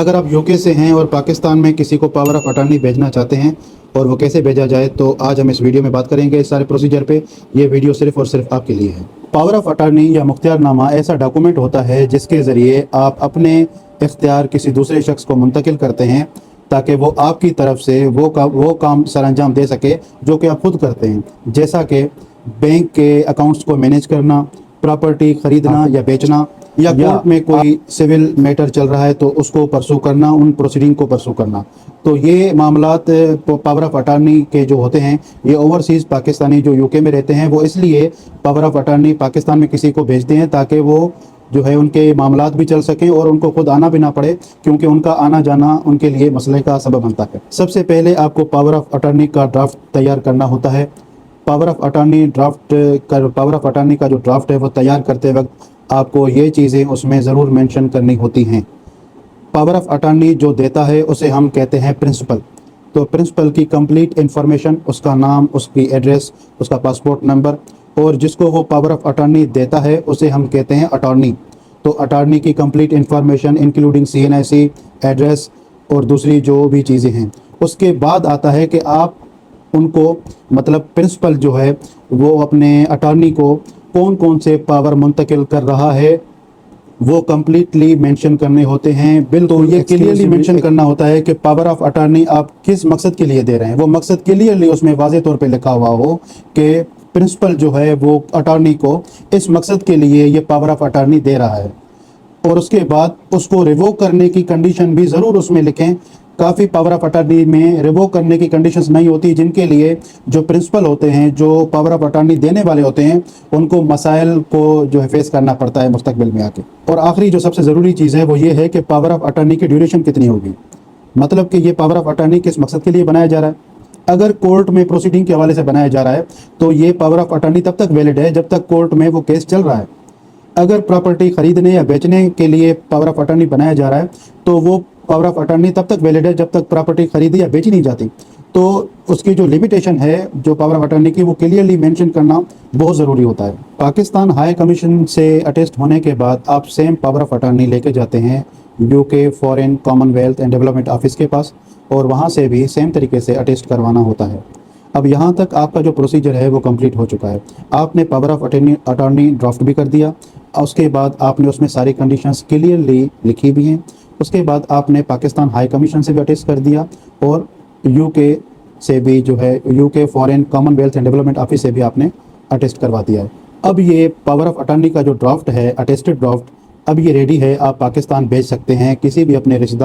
अगर आप यूके से हैं और पाकिस्तान में किसी को पावर ऑफ अटॉर्नी भेजना चाहते हैं और वो कैसे भेजा जाए, तो आज हम इस वीडियो में बात करेंगे इस सारे प्रोसीजर पे। ये वीडियो सिर्फ और सिर्फ आपके लिए है। पावर ऑफ अटॉर्नी या मुख्तियारनामा ऐसा डॉक्यूमेंट होता है जिसके ज़रिए आप अपने इख्तियार किसी दूसरे शख्स को मुंतकिल करते हैं ताकि वो आपकी तरफ से वो काम सर अंजाम दे सके जो कि आप खुद करते हैं, जैसा कि बैंक के अकाउंट्स को मैनेज करना, प्रॉपर्टी ख़रीदना या बेचना, या कोर्ट में कोई सिविल मैटर चल रहा है तो उसको परसू करना, उन प्रोसीडिंग को परसू करना। तो ये मामलात पावर ऑफ अटॉर्नी के जो होते हैं, ये ओवरसीज़ पाकिस्तानी जो यूके में रहते हैं वो इसलिए पावर ऑफ अटॉर्नी पाकिस्तान में किसी को भेजते हैं ताकि वो जो है उनके मामलात भी चल सकें और उनको खुद आना भी ना पड़े, क्योंकि उनका आना जाना उनके लिए मसले का सबब बनता है। सबसे पहले आपको पावर ऑफ अटॉर्नी का ड्राफ्ट तैयार करना होता है। पावर ऑफ अटॉर्नी का जो ड्राफ्ट है वो तैयार करते वक्त आपको ये चीज़ें उसमें ज़रूर मेंशन करनी होती हैं। पावर ऑफ अटॉर्नी जो देता है उसे हम कहते हैं प्रिंसिपल। तो प्रिंसिपल की कंप्लीट इन्फॉर्मेशन, उसका नाम, उसकी एड्रेस, उसका पासपोर्ट नंबर, और जिसको वो पावर ऑफ अटॉर्नी देता है उसे हम कहते हैं अटॉर्नी। तो अटॉर्नी की complete information including CNIC, address और दूसरी जो भी चीज़ें हैं। उसके बाद आता है कि आप उनको, मतलब प्रिंसिपल जो है वो अपने अटॉर्नी को कौन कौन से पावर मुंतकिल कर रहा है वो कम्प्लीटली मेंशन करने होते हैं। बिल तो ये क्लियरली मेंशन करना होता है कि पावर ऑफ अटॉर्नी आप किस मकसद के लिए दे रहे हैं। वो मकसद क्लियरली उसमें वाज़ेह तौर पे लिखा हुआ हो कि प्रिंसिपल जो है वो अटॉर्नी को इस मकसद के लिए ये पावर ऑफ अटॉर्नी दे रहा है। और उसके बाद उसको रिवोक करने की कंडीशन भी ज़रूर उसमें लिखें। काफ़ी पावर ऑफ अटॉर्नी में रिवोक करने की कंडीशंस नहीं होती, जिनके लिए जो प्रिंसिपल होते हैं, जो पावर ऑफ अटॉर्नी देने वाले होते हैं, उनको मसाइल को जो है फेस करना पड़ता है मुस्तकबिल में आके। और आखिरी जो सबसे ज़रूरी चीज़ है वो ये है कि पावर ऑफ अटॉर्नी की ड्यूरेशन कितनी होगी, मतलब कि ये पावर ऑफ अटॉर्नी किस मकसद के लिए बनाया जा रहा है। अगर कोर्ट में प्रोसीडिंग के हवाले से बनाया जा रहा है तो ये पावर ऑफ अटॉर्नी तब तक वैलिड है जब तक कोर्ट में वो केस चल रहा है। अगर प्रॉपर्टी ख़रीदने या बेचने के लिए पावर ऑफ अटॉर्नी बनाया जा रहा है तो वो पावर ऑफ अटॉर्नी तब तक वैलिड है जब तक प्रॉपर्टी खरीदी या बेची नहीं जाती। तो उसकी जो लिमिटेशन है जो पावर ऑफ अटॉर्नी की, वो क्लियरली मेंशन करना बहुत ज़रूरी होता है। पाकिस्तान हाई कमीशन से अटेस्ट होने के बाद आप सेम पावर ऑफ अटॉर्नी लेके जाते हैं UK foreign Commonwealth and development office के पास, और वहाँ से भी सेम तरीके से अटेस्ट करवाना होता है। अब यहाँ तक आपका जो प्रोसीजर है वो कंप्लीट हो चुका है। आपने पावर ऑफ अटॉर्नी ड्राफ्ट भी कर दिया, उसके बाद आपने उसमें सारी कंडीशंस क्लियरली लिखी भी हैं। उसके बाद आपने पाकिस्तान हाई कमीशन से भी अटेस्ट कर दिया और यूके से भी जो है UK foreign Commonwealth and development office से भी आपने अटेस्ट करवा दिया है। अब ये पावर ऑफ अटॉर्नी का जो ड्राफ्ट है, अटेस्टेड ड्राफ्ट, अब ये रेडी है, आप पाकिस्तान भेज सकते हैं किसी भी अपने रिश्तेदार